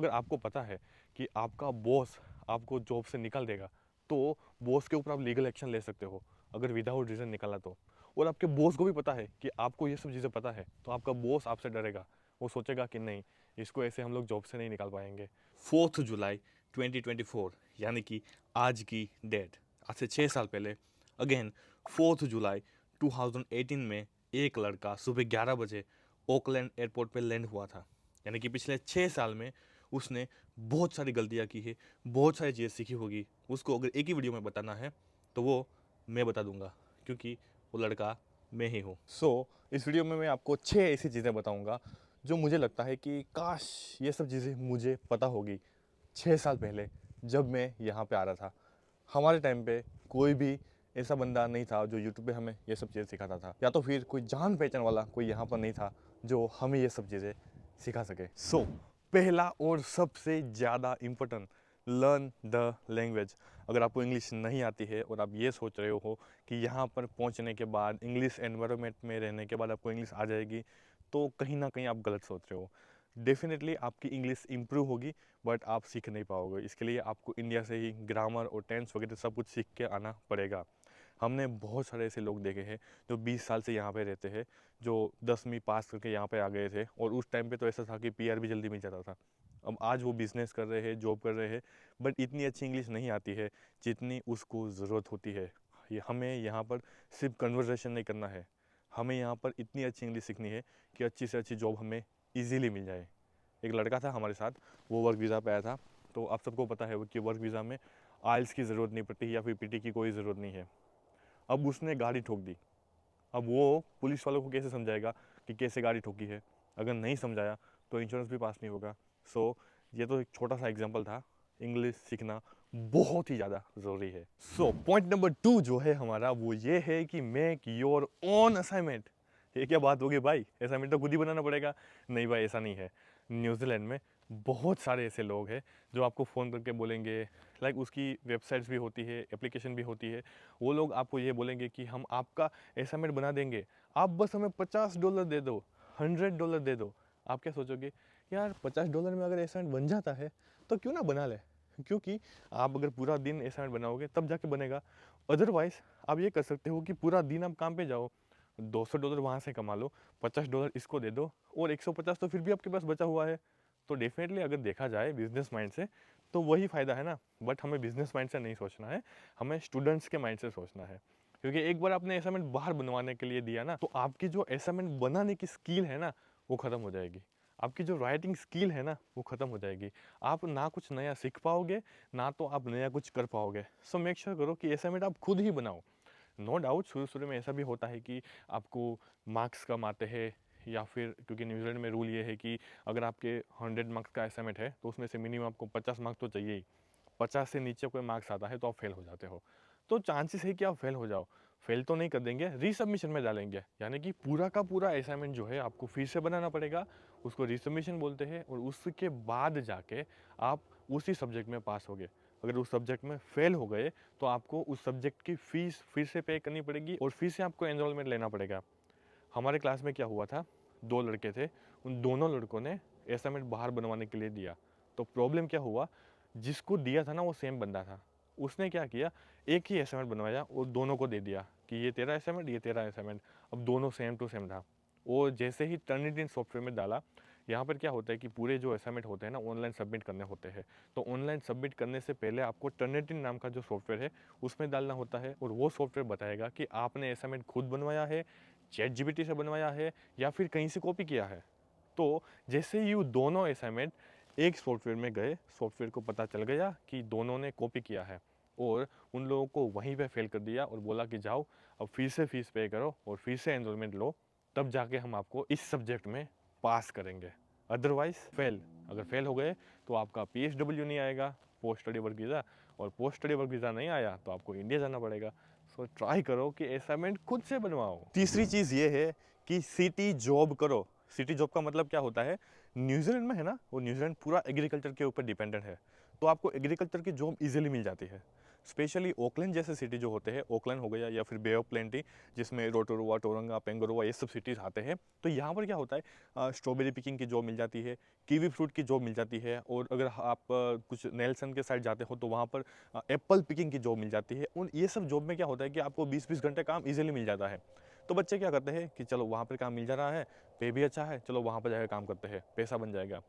अगर आपको पता है कि आपका बॉस आपको जॉब से निकाल देगा, तो बॉस के ऊपर आप लीगल एक्शन ले सकते हो अगर विदाउट रीज़न निकाला तो। और आपके बॉस को भी पता है कि आपको ये सब चीज़ें पता है, तो आपका बॉस आपसे डरेगा। वो सोचेगा कि नहीं, इसको ऐसे हम लोग जॉब से नहीं निकाल पाएंगे। 4 जुलाई 2024 यानी कि आज की डेट, आज से 6 साल पहले अगेन 4 जुलाई 2018 में एक लड़का सुबह 11 बजे ओकलैंड एयरपोर्ट पे लैंड हुआ था। यानी कि पिछले 6 साल में उसने बहुत सारी गलतियाँ की है, बहुत सारी चीज़ें सीखी होगी। उसको अगर एक ही वीडियो में बताना है तो वो मैं बता दूंगा, क्योंकि वो लड़का मैं ही हूँ। इस वीडियो में मैं आपको 6 ऐसी चीज़ें बताऊंगा जो मुझे लगता है कि काश ये सब चीज़ें मुझे पता होगी 6 साल पहले जब मैं यहाँ पे आ रहा था। हमारे टाइम पे कोई भी ऐसा बंदा नहीं था जो यूट्यूब पे हमें ये सब चीज़ें सिखाता था, या तो फिर कोई जान पहचान वाला कोई यहाँ पर नहीं था जो हमें ये सब चीज़ें सिखा सके। पहला और सबसे ज़्यादा इम्पोर्टेंट, लर्न द लैंग्वेज। अगर आपको इंग्लिश नहीं आती है और आप ये सोच रहे हो कि यहाँ पर पहुँचने के बाद, इंग्लिश एनवायरनमेंट में रहने के बाद आपको इंग्लिश आ जाएगी, तो कहीं ना कहीं आप गलत सोच रहे हो। डेफिनेटली आपकी इंग्लिश इंप्रूव होगी, बट आप सीख नहीं पाओगे। इसके लिए आपको इंडिया से ही ग्रामर और टेंस वगैरह सब कुछ सीख के आना पड़ेगा। हमने बहुत सारे ऐसे लोग देखे हैं जो 20 साल से यहाँ पे रहते हैं, जो 10वीं पास करके यहाँ पे आ गए थे, और उस टाइम पे तो ऐसा था कि पीआर भी जल्दी मिल जाता था। अब आज वो बिज़नेस कर रहे हैं, जॉब कर रहे हैं, बट इतनी अच्छी इंग्लिश नहीं आती है जितनी उसको ज़रूरत होती है। ये हमें यहाँ पर सिर्फ कन्वर्सेशन नहीं करना है, हमें यहाँ पर इतनी अच्छी इंग्लिश सीखनी है कि अच्छी से अच्छी जॉब हमें ईजीली मिल जाए। एक लड़का था हमारे साथ, वो वर्क वीज़ा पे आया था। तो आप सबको पता है कि वर्क वीज़ा में आइल्स की ज़रूरत नहीं पड़ती या फिर पीटी की कोई ज़रूरत नहीं है। अब उसने गाड़ी ठोक दी। अब वो पुलिस वालों को कैसे समझाएगा कि कैसे गाड़ी ठोकी है? अगर नहीं समझाया तो इंश्योरेंस भी पास नहीं होगा। ये तो एक छोटा सा एग्जांपल था। इंग्लिश सीखना बहुत ही ज़्यादा ज़रूरी है। पॉइंट नंबर 2 जो है हमारा, वो ये है कि मेक योर ओन असाइनमेंट। ये क्या बात होगी भाई, असाइनमेंट तो खुद ही बनाना पड़ेगा? नहीं भाई, ऐसा नहीं है। न्यूजीलैंड में बहुत सारे ऐसे लोग हैं जो आपको फ़ोन करके बोलेंगे, लाइक उसकी वेबसाइट्स भी होती है, एप्लीकेशन भी होती है। वो लोग आपको ये बोलेंगे कि हम आपका असाइनमेंट बना देंगे, आप बस हमें $50 दे दो, $100 दे दो। आप क्या सोचोगे, यार $50 में अगर असाइनमेंट बन जाता है तो क्यों ना बना ले। क्योंकि आप अगर पूरा दिन असाइनमेंट बनाओगे तब जाके बनेगा। अदरवाइज़ आप ये कर सकते हो कि पूरा दिन आप काम पे जाओ, $200 वहाँ से कमा लो, $50 इसको दे दो, और 150 तो फिर भी आपके पास बचा हुआ है। तो डेफिनेटली अगर देखा जाए बिजनेस माइंड से तो वही फ़ायदा है ना। बट हमें बिजनेस माइंड से नहीं सोचना है, हमें स्टूडेंट्स के माइंड से सोचना है। क्योंकि एक बार आपने असाइनमेंट बाहर बनवाने के लिए दिया ना, तो आपकी जो असाइनमेंट बनाने की स्किल है ना, वो ख़त्म हो जाएगी। आपकी जो राइटिंग स्किल है ना, वो ख़त्म हो जाएगी। आप ना कुछ नया सीख पाओगे, ना तो आप नया कुछ कर पाओगे। मेक श्योर करो कि असाइनमेंट आप खुद ही बनाओ। नो डाउट शुरू शुरू में ऐसा भी होता है कि आपको मार्क्स कम आते हैं, या फिर क्योंकि न्यूजीलैंड में रूल ये है कि अगर आपके 100 मार्क्स का असाइनमेंट है तो उसमें से मिनिमम आपको 50 मार्क्स तो चाहिए ही। 50 से नीचे कोई मार्क्स आता है तो आप फेल हो जाते हो। तो चांसेस है कि आप फेल हो जाओ। फेल तो नहीं कर देंगे, रीसबमिशन में डालेंगे, यानी कि पूरा का पूरा असाइनमेंट जो है आपको फिर से बनाना पड़ेगा। उसको रीसबमिशन बोलते हैं, और उसके बाद जाके आप उसी सब्जेक्ट में पास होगे। अगर उस सब्जेक्ट में फेल हो गए तो आपको उस सब्जेक्ट की फ़ीस फिर से पे करनी पड़ेगी, और फिर से आपको एनरोलमेंट लेना पड़ेगा। हमारे क्लास में क्या हुआ था, 2 लड़के थे, उन दोनों लड़कों ने असाइनमेंट बाहर बनवाने के लिए दिया। तो प्रॉब्लम क्या हुआ, जिसको दिया था ना वो सेम बंदा था। उसने क्या किया, एक ही असाइनमेंट बनवाया और दोनों को दे दिया कि ये तेरा असाइनमेंट, ये तेरा असाइनमेंट। अब दोनों सेम टू सेम था। वो जैसे ही टर्निटिन सॉफ्टवेयर में डाला, यहाँ पर क्या होता है कि पूरे जो असाइनमेंट होते हैं ना, ऑनलाइन सबमिट करने होते हैं। तो ऑनलाइन सबमिट करने से पहले आपको टर्निटिन नाम का जो सॉफ्टवेयर है उसमें डालना होता है, और वो सॉफ्टवेयर बताएगा कि आपने असाइनमेंट खुद बनवाया है, चैट जीपीटी से बनवाया है, या फिर कहीं से कॉपी किया है। तो जैसे ही वो दोनों असाइनमेंट एक सॉफ्टवेयर में गए, सॉफ्टवेयर को पता चल गया कि दोनों ने कॉपी किया है, और उन लोगों को वहीं पे फेल कर दिया और बोला कि जाओ अब फिर से फीस पे करो और फिर से एनरोलमेंट लो, तब जाके हम आपको इस सब्जेक्ट में पास करेंगे। Otherwise fail. अगर फेल हो गए तो आपका पीएसडब्ल्यू नहीं आएगा, पोस्ट स्टडी वर्क वीज़ा, और पोस्ट स्टडी वर्क वीज़ा नहीं आया तो आपको इंडिया जाना पड़ेगा। ट्राई करो कि असाइनमेंट खुद से बनवाओ। तीसरी चीज़ ये है कि सिटी जॉब करो। सिटी जॉब का मतलब क्या होता है, न्यूजीलैंड में है ना, वो न्यूजीलैंड पूरा एग्रीकल्चर के ऊपर डिपेंडेंट है। तो आपको एग्रीकल्चर की जॉब इजीली मिल जाती है। स्पेशली ओकलैंड जैसे सिटी जो होते हैं, ओकलैंड हो गया या फिर बे ऑफ प्लेंटी, जिसमें रोटोरुआ, टोरंगा, पेंगोरुआ ये सब सिटीज़ आते हैं। तो यहाँ पर क्या होता है, स्ट्रॉबेरी पिकिंग की जॉब मिल जाती है, कीवी फ्रूट की जॉब मिल जाती है, और अगर आप कुछ नेल्सन के साइड जाते हो तो वहाँ पर एप्पल पिकिंग की जॉब मिल जाती है। उन ये सब जॉब में क्या होता है कि आपको 20-20 घंटे काम इजीली मिल जाता है। तो बच्चे क्या करते हैं कि चलो वहाँ पर काम मिल जा रहा है, पे भी अच्छा है, चलो वहाँ पर जाकर काम करते हैं, पैसा बन जाएगा।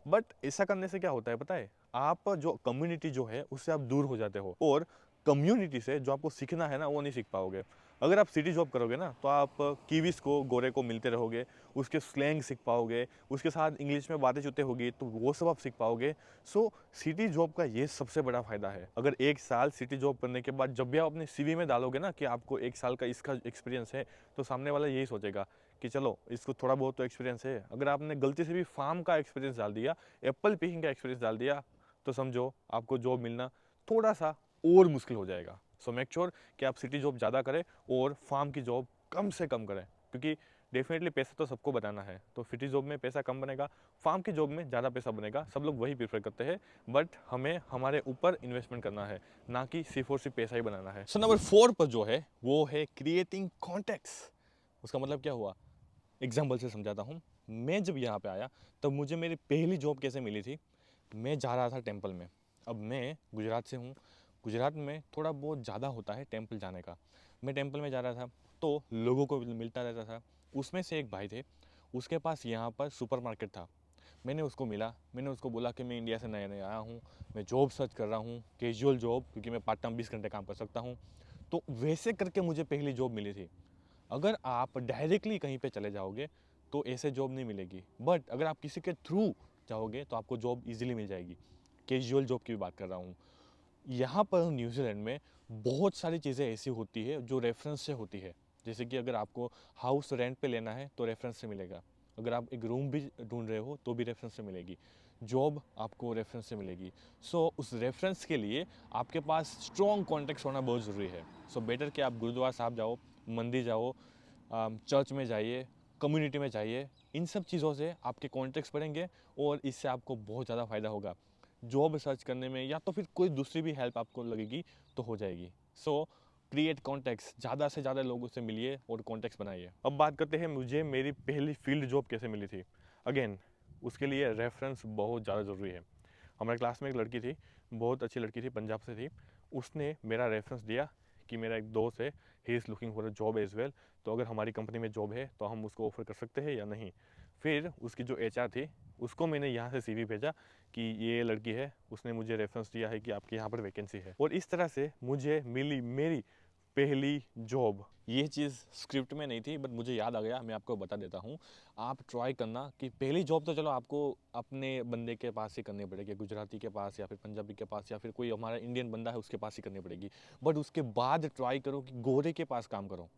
बट ऐसा करने से क्या होता है पता है, आप जो कम्युनिटी जो है उससे आप दूर हो जाते हो, और कम्युनिटी से जो आपको सीखना है ना वो नहीं सीख पाओगे। अगर आप सिटी जॉब करोगे ना तो आप कीवीस को, गोरे को मिलते रहोगे, उसके स्लैंग सीख पाओगे, उसके साथ इंग्लिश में बातें चुते होगी तो वो सब आप सीख पाओगे। सो सिटी जॉब का ये सबसे बड़ा फायदा है। अगर 1 साल सिटी जॉब करने के बाद जब भी आप अपने सीवी में डालोगे ना कि आपको 1 साल का इसका एक्सपीरियंस है, तो सामने वाला यही सोचेगा कि चलो इसको थोड़ा बहुत तो एक्सपीरियंस है। अगर आपने गलती से भी फार्म का एक्सपीरियंस डाल दिया, एप्पल पिकिंग का एक्सपीरियंस डाल दिया, तो समझो आपको जॉब मिलना थोड़ा सा और मुश्किल हो जाएगा। सो मेक श्योर कि आप सिटी जॉब ज़्यादा करें और फार्म की जॉब कम से कम करें, क्योंकि डेफिनेटली पैसा तो सबको बनाना है। तो सिटी जॉब में पैसा कम बनेगा, फार्म की जॉब में ज़्यादा पैसा बनेगा, सब लोग वही प्रेफर करते हैं। बट हमें हमारे ऊपर इन्वेस्टमेंट करना है, ना कि सिर्फ और सिर्फ पैसा ही बनाना है। सो नंबर 4 पर जो है वो है क्रिएटिंग कॉन्टेक्ट्स। उसका मतलब क्या हुआ, एग्जाम्पल से समझाता हूँ। मैं जब यहाँ पे आया तब मुझे मेरी पहली जॉब कैसे मिली थी। मैं जा रहा था टेंपल में। अब मैं गुजरात से हूँ, गुजरात में थोड़ा बहुत ज़्यादा होता है टेंपल जाने का। मैं टेंपल में जा रहा था तो लोगों को मिलता रहता था। उसमें से एक भाई थे, उसके पास यहाँ पर सुपरमार्केट था। मैंने उसको मिला, मैंने उसको बोला कि मैं इंडिया से नया नया आया हूँ, मैं जॉब सर्च कर रहा हूँ, कैजुअल जॉब, क्योंकि मैं पार्ट टाइम 20 घंटे काम कर सकता हूँ। तो वैसे करके मुझे पहली जॉब मिली थी। अगर आप डायरेक्टली कहीं पे चले जाओगे तो ऐसे जॉब नहीं मिलेगी, बट अगर आप किसी के थ्रू जाओगे तो आपको जॉब इजीली मिल जाएगी। कैजुअल जॉब की भी बात कर रहा हूँ। यहाँ पर न्यूजीलैंड में बहुत सारी चीज़ें ऐसी होती है जो रेफरेंस से होती है। जैसे कि अगर आपको हाउस रेंट पे लेना है तो रेफरेंस से मिलेगा, अगर आप एक रूम भी ढूंढ रहे हो तो भी रेफरेंस से मिलेगी, जॉब आपको रेफरेंस से मिलेगी। सो उस रेफरेंस के लिए आपके पास स्ट्रॉन्ग कॉन्टेक्ट होना बहुत ज़रूरी है। सो बेटर कि आप गुरुद्वारा साहब जाओ, मंदिर जाओ, चर्च में जाइए, कम्युनिटी में जाइए। इन सब चीज़ों से आपके कॉन्टेक्ट्स बढ़ेंगे और इससे आपको बहुत ज़्यादा फ़ायदा होगा जॉब सर्च करने में, या तो फिर कोई दूसरी भी हेल्प आपको लगेगी तो हो जाएगी। सो क्रिएट कॉन्टेक्ट्स, ज़्यादा से ज़्यादा लोगों से मिलिए और कॉन्टेक्ट्स बनाइए। अब बात करते हैं मुझे मेरी पहली फील्ड जॉब कैसे मिली थी। अगेन उसके लिए रेफरेंस बहुत ज़्यादा ज़रूरी है। हमारे क्लास में एक लड़की थी, बहुत अच्छी लड़की थी, पंजाब से थी। उसने मेरा रेफरेंस दिया कि मेरा एक दोस्त है, he is looking for a job as well, तो अगर हमारी कंपनी में जॉब है तो हम उसको ऑफर कर सकते हैं या नहीं। फिर उसकी जो एचआर थी उसको मैंने यहाँ से सीवी भेजा कि ये लड़की है, उसने मुझे रेफरेंस दिया है कि आपके यहाँ पर वैकेंसी है, और इस तरह से मुझे मिली मेरी पहली जॉब। ये चीज़ स्क्रिप्ट में नहीं थी बट मुझे याद आ गया, मैं आपको बता देता हूँ। आप ट्राई करना कि पहली जॉब तो चलो आपको अपने बंदे के पास ही करनी पड़ेगी, गुजराती के पास या फिर पंजाबी के पास या फिर कोई हमारा इंडियन बंदा है उसके पास ही करनी पड़ेगी। बट उसके बाद ट्राई करो कि गोरे के पास काम करो,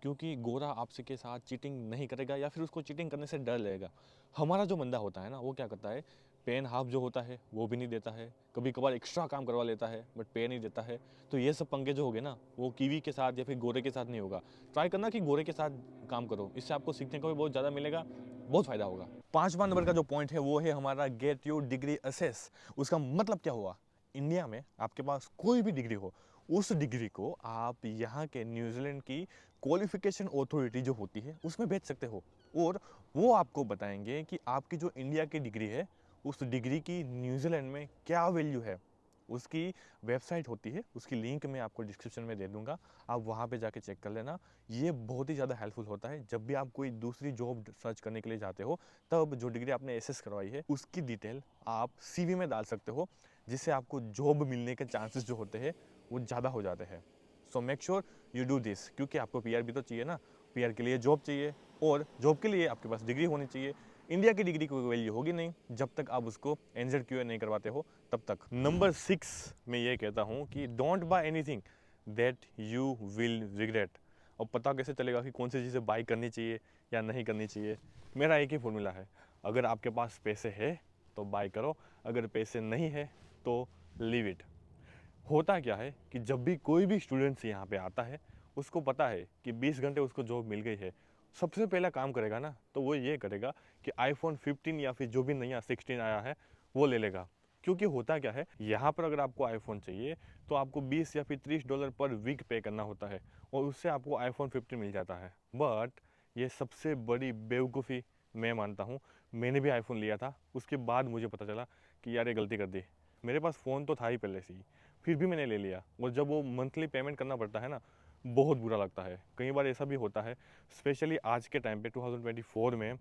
क्योंकि गोरा आपसे के साथ चीटिंग नहीं करेगा या फिर उसको चीटिंग करने से डर लगेगा। हमारा जो बंदा होता है ना वो क्या करता है, पेन हाफ जो होता है वो भी नहीं देता है, कभी कभार एक्स्ट्रा काम करवा लेता है बट पे नहीं देता है। तो ये सब पंगे जो हो गए ना वो कीवी के साथ या फिर गोरे के साथ नहीं होगा। ट्राई करना कि गोरे के साथ काम करो, इससे आपको सीखने को भी बहुत ज़्यादा मिलेगा, बहुत फ़ायदा होगा। 5वां नंबर का जो पॉइंट है वो है हमारा गेट योर डिग्री असेस। उसका मतलब क्या हुआ, इंडिया में आपके पास कोई भी डिग्री हो, उस डिग्री को आप यहाँ के न्यूजीलैंड की क्वालिफिकेशन अथॉरिटी जो होती है उसमें भेज सकते हो, और वो आपको बताएंगे कि आपकी जो इंडिया की डिग्री है उस डिग्री की न्यूजीलैंड में क्या वैल्यू है। उसकी वेबसाइट होती है, उसकी लिंक मैं आपको डिस्क्रिप्शन में दे दूंगा, आप वहाँ पे जाके चेक कर लेना। ये बहुत ही ज़्यादा हेल्पफुल होता है जब भी आप कोई दूसरी जॉब सर्च करने के लिए जाते हो, तब जो डिग्री आपने एसेस करवाई है उसकी डिटेल आप सीवी में डाल सकते हो, जिससे आपको जॉब मिलने के चांसेस जो होते हैं वो ज़्यादा हो जाते हैं। So make sure you do this, क्योंकि आपको पीआर भी तो चाहिए ना, पीआर के लिए जॉब चाहिए, और जॉब के लिए आपके पास डिग्री होनी चाहिए। इंडिया की डिग्री की कोई वैल्यू होगी नहीं जब तक आप उसको NZQA नहीं करवाते हो तब तक। नंबर 6 मैं ये कहता हूँ कि don't buy anything that you will regret. और पता कैसे चलेगा कि कौन सी चीज़ें बाई करनी चाहिए या नहीं करनी चाहिए, मेरा एक ही फॉर्मूला है, अगर आपके पास पैसे है तो बाय करो, अगर पैसे नहीं है तो लीव इट। होता क्या है कि जब भी कोई भी स्टूडेंट्स यहाँ पे आता है उसको पता है कि 20 घंटे उसको जॉब मिल गई है, सबसे पहला काम करेगा ना तो वो ये करेगा कि iPhone 15 या फिर जो भी नया 16 आया है वो ले लेगा। क्योंकि होता क्या है, यहाँ पर अगर आपको आईफोन चाहिए तो आपको 20 या फिर $30 पर वीक पे करना होता है और उससे आपको आईफोन 15 मिल जाता है। बट ये सबसे बड़ी बेवकूफ़ी मैं मानता हूँ। मैंने भी आईफोन लिया था, उसके बाद मुझे पता चला कि यार ये गलती कर दी। मेरे पास फ़ोन तो था ही पहले से ही, फिर भी मैंने ले लिया, और जब वो मंथली पेमेंट करना पड़ता है ना, बहुत बुरा लगता है। कई बार ऐसा भी होता है, स्पेशली आज के टाइम पे 2024 में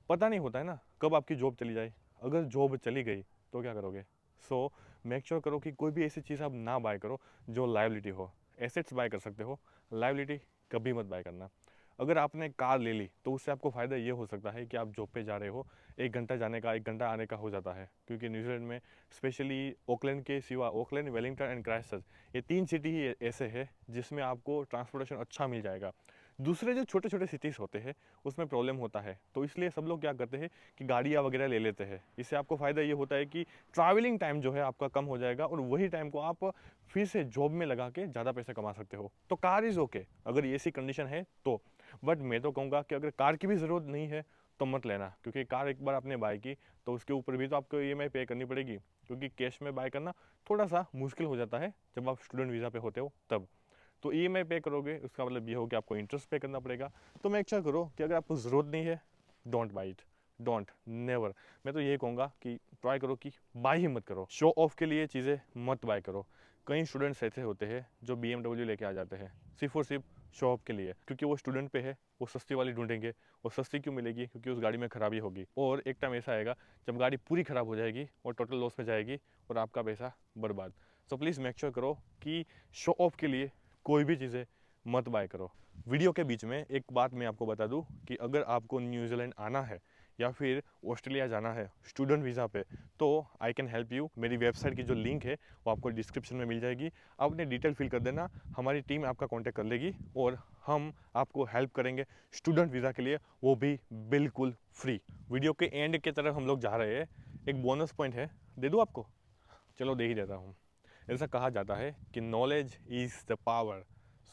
पता नहीं होता है ना कब आपकी जॉब चली जाए। अगर जॉब चली गई तो क्या करोगे? सो मेक श्योर करो कि कोई भी ऐसी चीज़ आप ना बाय करो जो लायबिलिटी हो। एसेट्स बाय कर सकते हो, लायबिलिटी कभी मत बाय करना। अगर आपने कार ले ली तो उससे आपको फ़ायदा ये हो सकता है कि आप जॉब पे जा रहे हो, 1 घंटा जाने का 1 घंटा आने का हो जाता है, क्योंकि न्यूजीलैंड में स्पेशली ऑकलैंड के सिवा, ऑकलैंड, वेलिंगटन एंड क्राइस्टचर्च, ये 3 सिटी ही ऐसे है जिसमें आपको ट्रांसपोर्टेशन अच्छा मिल जाएगा। दूसरे जो छोटे छोटे सिटीज़ होते हैं उसमें प्रॉब्लम होता है, तो इसलिए सब लोग क्या करते हैं कि गाड़ियाँ वगैरह ले लेते हैं। इससे आपको फ़ायदा ये होता है कि ट्रैवलिंग टाइम जो है आपका कम हो जाएगा, और वही टाइम को आप फिर से जॉब में लगा के ज़्यादा पैसे कमा सकते हो। तो कार इज़ ओके अगर ऐसी कंडीशन है तो। बट मैं तो कहूँगा कि अगर कार की भी ज़रूरत नहीं है तो मत लेना, क्योंकि कार एक बार आपने बाय की तो उसके ऊपर भी तो आपको ईएमआई पे करनी पड़ेगी, क्योंकि कैश में बाय करना थोड़ा सा मुश्किल हो जाता है जब आप स्टूडेंट वीज़ा पे होते हो तब। तो ईएमआई पे करोगे उसका मतलब ये हो कि आपको इंटरेस्ट पे करना पड़ेगा। तो मेक श्योर करो कि अगर आपको ज़रूरत नहीं है, don't buy it, don't, never. मैं तो यही कहूँगा कि ट्राई करो कि बाय ही मत करो। शो ऑफ के लिए चीज़ें मत बाय करो। कई स्टूडेंट्स ऐसे होते हैं जो BMW लेके आ जाते हैं सिर्फ और सिर्फ शो ऑफ के लिए, क्योंकि वो स्टूडेंट पे है, वो सस्ती वाली ढूंढेंगे। और सस्ती क्यों मिलेगी? क्योंकि उस गाड़ी में खराबी होगी, और एक टाइम ऐसा आएगा जब गाड़ी पूरी ख़राब हो जाएगी और टोटल लॉस में जाएगी और आपका पैसा बर्बाद। सो प्लीज़ मेक श्योर करो कि शो ऑफ के लिए कोई भी चीज़ें मत बाय करो। वीडियो के बीच में एक बात मैं आपको बता दूं कि अगर आपको न्यूजीलैंड आना है या फिर ऑस्ट्रेलिया जाना है स्टूडेंट वीज़ा पे, तो आई कैन हेल्प यू। मेरी वेबसाइट की जो लिंक है वो आपको डिस्क्रिप्शन में मिल जाएगी। आप अपने डिटेल फिल कर देना, हमारी टीम आपका कॉन्टैक्ट कर लेगी और हम आपको हेल्प करेंगे स्टूडेंट वीज़ा के लिए, वो भी बिल्कुल फ्री। वीडियो के एंड की तरफ हम लोग जा रहे हैं, एक बोनस पॉइंट है, दे दूँ आपको? चलो दे ही देता हूँ। ऐसा कहा जाता है कि नॉलेज इज़ द पावर।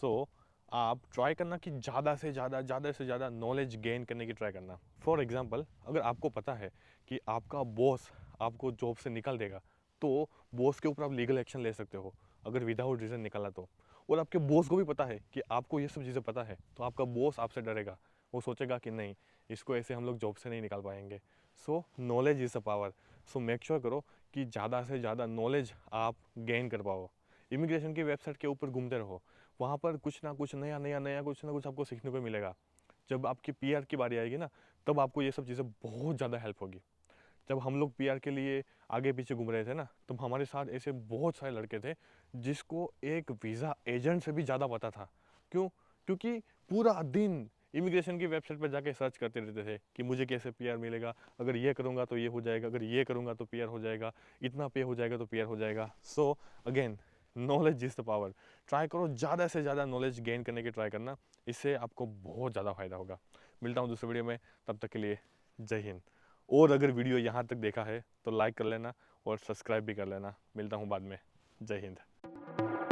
सो आप ट्राई करना कि ज़्यादा से ज़्यादा नॉलेज गेन करने की ट्राई करना। फॉर एग्जांपल, अगर आपको पता है कि आपका बॉस आपको जॉब से निकाल देगा, तो बॉस के ऊपर आप लीगल एक्शन ले सकते हो अगर विदाउट रीज़न निकाला तो। और आपके बॉस को भी पता है कि आपको ये सब चीज़ें पता है, तो आपका बॉस आपसे डरेगा। वो सोचेगा कि नहीं, इसको ऐसे हम लोग जॉब से नहीं निकाल पाएंगे। सो knowledge is a power. So make sure करो कि ज़्यादा से ज़्यादा नॉलेज आप गेन कर पाओ। इमिग्रेशन की वेबसाइट के ऊपर घूमते रहो, वहाँ पर कुछ ना कुछ नया कुछ ना कुछ आपको सीखने को मिलेगा। जब आपकी पीआर की बारी आएगी ना, तब आपको ये सब चीज़ें बहुत ज़्यादा हेल्प होगी। जब हम लोग पीआर के लिए आगे पीछे घूम रहे थे ना, तब हमारे साथ ऐसे बहुत सारे लड़के थे जिसको एक वीज़ा एजेंट से भी ज़्यादा पता था। क्यों? क्योंकि पूरा दिन इमिग्रेशन की वेबसाइट पर जाके सर्च करते रहते थे कि मुझे कैसे पीआर मिलेगा, अगर ये करूँगा तो ये हो जाएगा, अगर ये करूँगा तो पीआर हो जाएगा, इतना पे हो जाएगा तो पीआर हो जाएगा। So again, knowledge is the power. Try करो ज़्यादा से ज़्यादा नॉलेज गेन करने की ट्राई करना, इससे आपको बहुत ज़्यादा फायदा होगा। मिलता हूँ दूसरे वीडियो में, तब तक के लिए जय हिंद। और अगर वीडियो यहाँ तक देखा है तो लाइक कर लेना और सब्सक्राइब भी कर लेना। मिलता हूँ बाद में। जय हिंद।